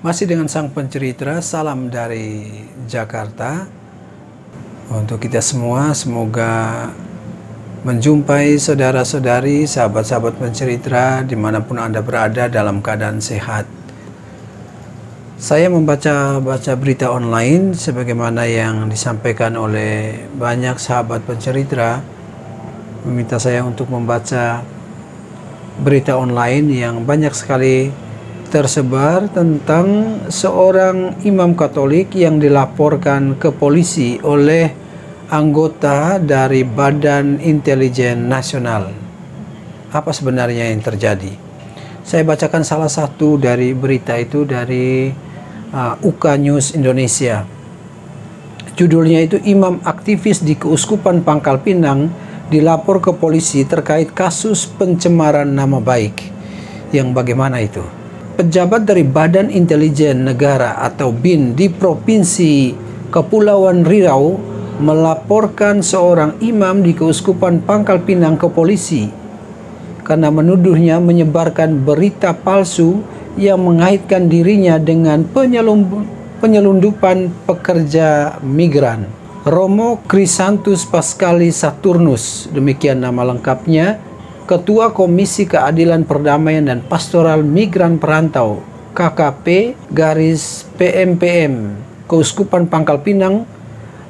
Masih dengan sang pencerita, salam dari Jakarta. Untuk kita semua, semoga menjumpai saudara-saudari, sahabat-sahabat pencerita dimanapun Anda berada dalam keadaan sehat. Saya membaca berita online sebagaimana yang disampaikan oleh banyak sahabat pencerita, meminta saya untuk membaca berita online yang banyak sekali tersebar tentang seorang imam Katolik yang dilaporkan ke polisi oleh anggota dari Badan Intelijen Nasional. Apa sebenarnya yang terjadi? Saya bacakan salah satu dari berita itu dari UK News Indonesia. Judulnya itu, imam aktivis di Keuskupan Pangkal Pinang dilapor ke polisi terkait kasus pencemaran nama baik. Yang bagaimana itu? Pejabat dari Badan Intelijen Negara atau BIN di Provinsi Kepulauan Riau melaporkan seorang imam di Keuskupan Pangkal Pinang ke polisi karena menuduhnya menyebarkan berita palsu yang mengaitkan dirinya dengan penyelundupan pekerja migran. Romo Krisantus Pascalis Saturnus, demikian nama lengkapnya, Ketua Komisi Keadilan Perdamaian dan Pastoral Migran Perantau KKP-PMPM Keuskupan Pangkal Pinang,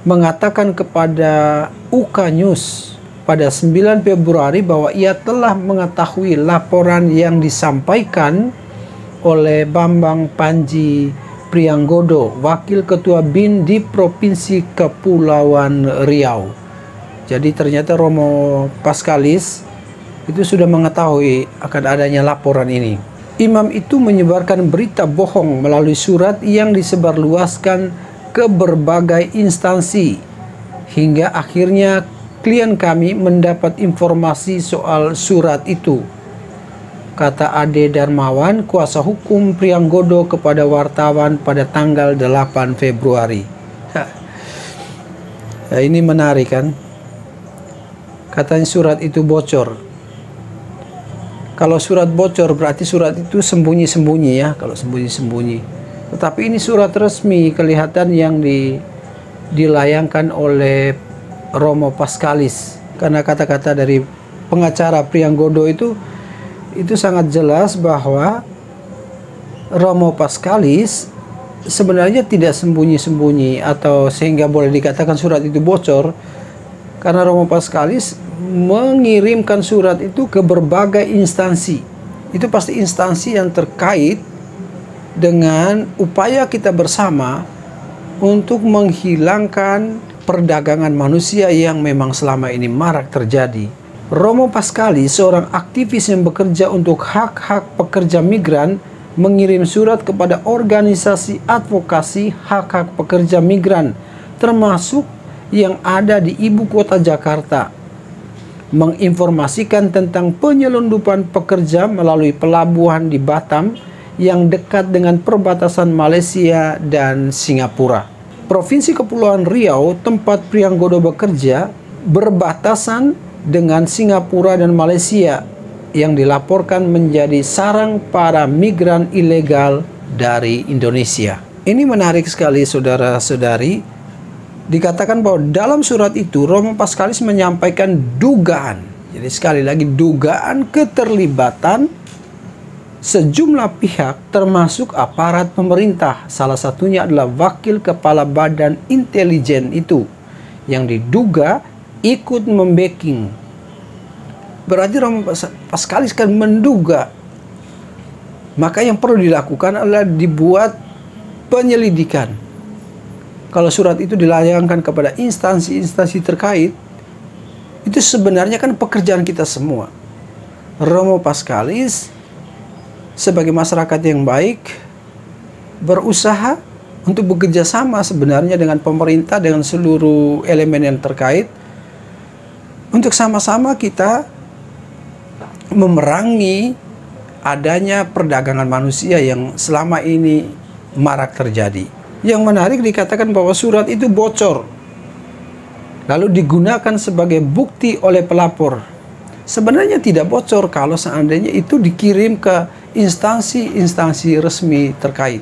mengatakan kepada UK News pada 9 Februari bahwa ia telah mengetahui laporan yang disampaikan oleh Bambang Panji Prianggodo, Wakil Ketua BIN di Provinsi Kepulauan Riau. Jadi ternyata Romo Pascalis itu sudah mengetahui akan adanya laporan ini. Imam itu menyebarkan berita bohong melalui surat yang disebarluaskan ke berbagai instansi, hingga akhirnya klien kami mendapat informasi soal surat itu, kata Ade Darmawan, kuasa hukum Prianggodo kepada wartawan pada tanggal 8 Februari. Nah, ini menarik kan? Katanya surat itu bocor. Kalau surat bocor berarti surat itu sembunyi-sembunyi ya, kalau sembunyi-sembunyi. Tetapi ini surat resmi kelihatan yang dilayangkan oleh Romo Pascalis. Karena kata-kata dari pengacara Prianggodo itu sangat jelas bahwa Romo Pascalis sebenarnya tidak sembunyi-sembunyi atau sehingga boleh dikatakan surat itu bocor, karena Romo Pascalis mengirimkan surat itu ke berbagai instansi. Itu pasti instansi yang terkait dengan upaya kita bersama untuk menghilangkan perdagangan manusia yang memang selama ini marak terjadi. Romo Pascalis, seorang aktivis yang bekerja untuk hak-hak pekerja migran, mengirim surat kepada organisasi advokasi hak-hak pekerja migran, termasuk yang ada di ibu kota Jakarta, menginformasikan tentang penyelundupan pekerja melalui pelabuhan di Batam yang dekat dengan perbatasan Malaysia dan Singapura. Provinsi Kepulauan Riau, tempat Prianggodo bekerja, berbatasan dengan Singapura dan Malaysia yang dilaporkan menjadi sarang para migran ilegal dari Indonesia. Ini menarik sekali, saudara-saudari. Dikatakan bahwa dalam surat itu Romo Pascalis menyampaikan dugaan, jadi sekali lagi dugaan keterlibatan sejumlah pihak termasuk aparat pemerintah. Salah satunya adalah Wakil Kepala Badan Intelijen itu yang diduga ikut membacking. Berarti Romo Pascalis kan menduga. Maka yang perlu dilakukan adalah dibuat penyelidikan. Kalau surat itu dilayangkan kepada instansi-instansi terkait, itu sebenarnya kan pekerjaan kita semua. Romo Pascalis sebagai masyarakat yang baik berusaha untuk bekerja sama sebenarnya dengan pemerintah, dengan seluruh elemen yang terkait, untuk sama-sama kita memerangi adanya perdagangan manusia yang selama ini marak terjadi. Yang menarik dikatakan bahwa surat itu bocor, lalu digunakan sebagai bukti oleh pelapor. Sebenarnya tidak bocor kalau seandainya itu dikirim ke instansi-instansi resmi terkait.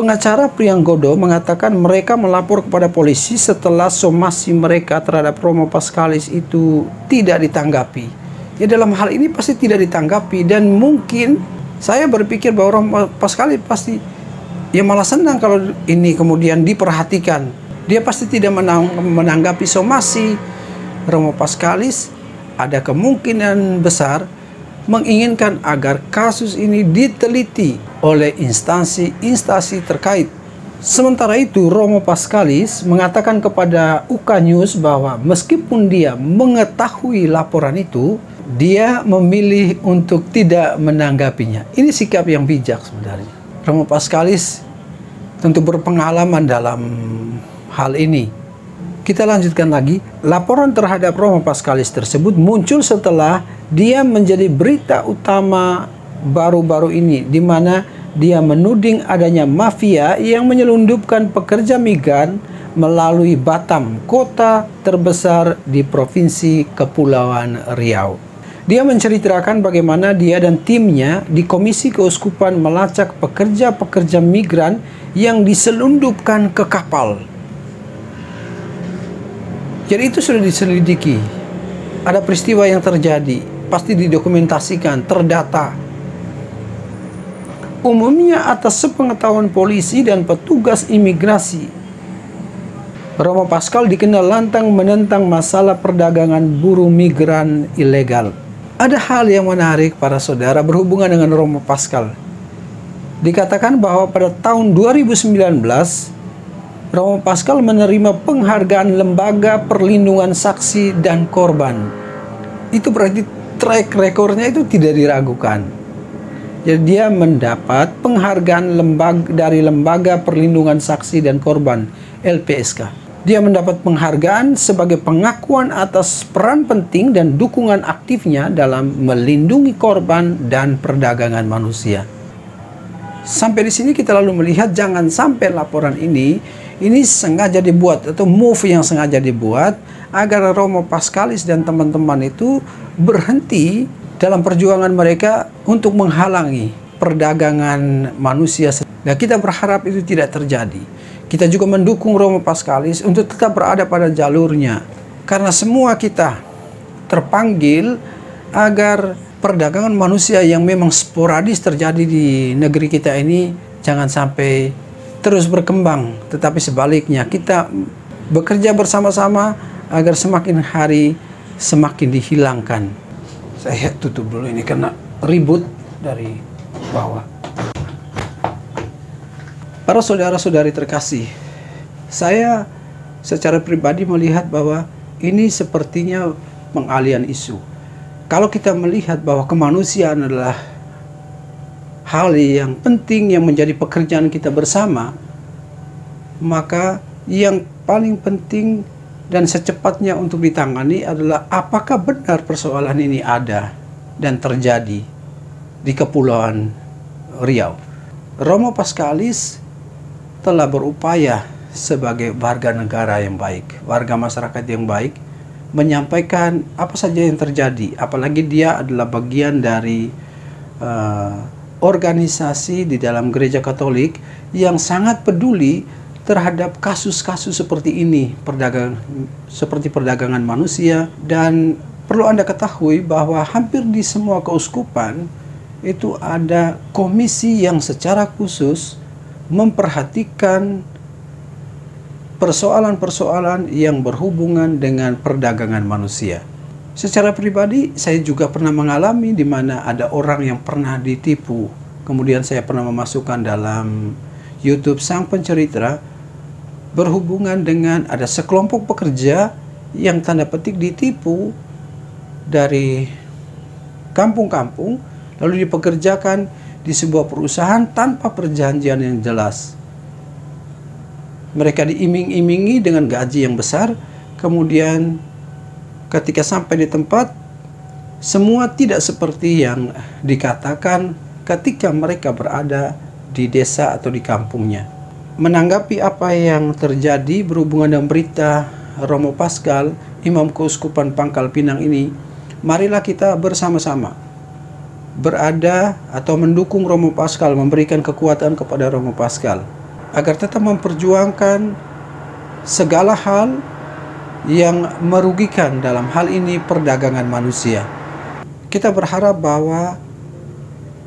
Pengacara Prianggodo mengatakan mereka melapor kepada polisi setelah somasi mereka terhadap Romo Paskalis itu tidak ditanggapi. Ya, dalam hal ini pasti tidak ditanggapi, dan mungkin saya berpikir bahwa Romo Paskalis pasti ya malah senang kalau ini kemudian diperhatikan. Dia pasti tidak menanggapi somasi Romo Paskalis. Ada kemungkinan besar menginginkan agar kasus ini diteliti oleh instansi terkait. Sementara itu, Romo Paskalis mengatakan kepada UK News bahwa meskipun dia mengetahui laporan itu, dia memilih untuk tidak menanggapinya. Ini sikap yang bijak sebenarnya. Romo Paskalis tentu berpengalaman dalam hal ini. Kita lanjutkan lagi. Laporan terhadap Romo Paskalis tersebut muncul setelah dia menjadi berita utama baru-baru ini, di mana dia menuding adanya mafia yang menyelundupkan pekerja migran melalui Batam, kota terbesar di Provinsi Kepulauan Riau. Dia menceritakan bagaimana dia dan timnya di Komisi Keuskupan melacak pekerja-pekerja migran yang diselundupkan ke kapal. Jadi itu sudah diselidiki. Ada peristiwa yang terjadi, pasti didokumentasikan, terdata. Umumnya atas sepengetahuan polisi dan petugas imigrasi. Romo Paskal dikenal lantang menentang masalah perdagangan buruh migran ilegal. Ada hal yang menarik para saudara berhubungan dengan Romo Paskal. Dikatakan bahwa pada tahun 2019, Romo Paskal menerima penghargaan Lembaga Perlindungan Saksi dan Korban. Itu berarti track recordnya itu tidak diragukan. Jadi dia mendapat penghargaan dari Lembaga Perlindungan Saksi dan Korban, LPSK. Dia mendapat penghargaan sebagai pengakuan atas peran penting dan dukungan aktifnya dalam melindungi korban dan perdagangan manusia. Sampai di sini kita lalu melihat jangan sampai laporan ini sengaja dibuat atau move yang sengaja dibuat agar Romo Paskalis dan teman-teman itu berhenti dalam perjuangan mereka untuk menghalangi perdagangan manusia. Nah, kita berharap itu tidak terjadi. Kita juga mendukung Romo Paskalis untuk tetap berada pada jalurnya. Karena semua kita terpanggil agar perdagangan manusia yang memang sporadis terjadi di negeri kita ini jangan sampai terus berkembang. Tetapi sebaliknya kita bekerja bersama-sama agar semakin hari semakin dihilangkan. Saya tutup dulu ini karena ribut dari bawah. Para saudara-saudari terkasih, saya secara pribadi melihat bahwa ini sepertinya pengalian isu. Kalau kita melihat bahwa kemanusiaan adalah hal yang penting yang menjadi pekerjaan kita bersama, maka yang paling penting dan secepatnya untuk ditangani adalah apakah benar persoalan ini ada dan terjadi di Kepulauan Riau. Romo Paskalis telah berupaya sebagai warga negara yang baik, warga masyarakat yang baik, menyampaikan apa saja yang terjadi. Apalagi dia adalah bagian dari organisasi di dalam gereja Katolik yang sangat peduli terhadap kasus-kasus seperti ini, seperti perdagangan manusia. Dan perlu Anda ketahui bahwa hampir di semua keuskupan itu ada komisi yang secara khusus memperhatikan persoalan-persoalan yang berhubungan dengan perdagangan manusia. Secara pribadi, saya juga pernah mengalami di mana ada orang yang pernah ditipu. Kemudian saya pernah memasukkan dalam YouTube Sang Pencerita berhubungan dengan ada sekelompok pekerja yang tanda petik ditipu dari kampung-kampung lalu dipekerjakan di sebuah perusahaan tanpa perjanjian yang jelas. Mereka diiming-imingi dengan gaji yang besar, kemudian ketika sampai di tempat semua tidak seperti yang dikatakan ketika mereka berada di desa atau di kampungnya. Menanggapi apa yang terjadi berhubungan dengan berita Romo Paskal, Imam Keuskupan Pangkal Pinang ini, marilah kita bersama-sama berada atau mendukung Romo Paskal, memberikan kekuatan kepada Romo Paskal. agar tetap memperjuangkan segala hal yang merugikan, dalam hal ini perdagangan manusia. Kita berharap bahwa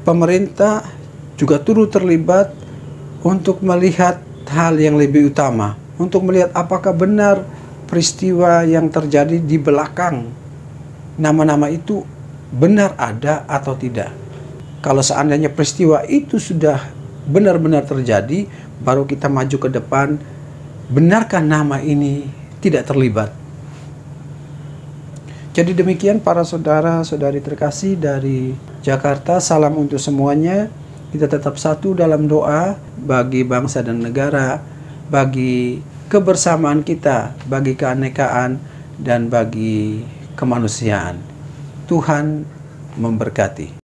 pemerintah juga turut terlibat untuk melihat hal yang lebih utama, untuk melihat apakah benar peristiwa yang terjadi di belakang nama-nama itu benar ada atau tidak. Kalau seandainya peristiwa itu sudah benar-benar terjadi, baru kita maju ke depan, benarkah nama ini tidak terlibat. Jadi demikian para saudara-saudari terkasih dari Jakarta, salam untuk semuanya. Kita tetap satu dalam doa bagi bangsa dan negara, bagi kebersamaan kita, bagi keanekaan, dan bagi kemanusiaan. Tuhan memberkati.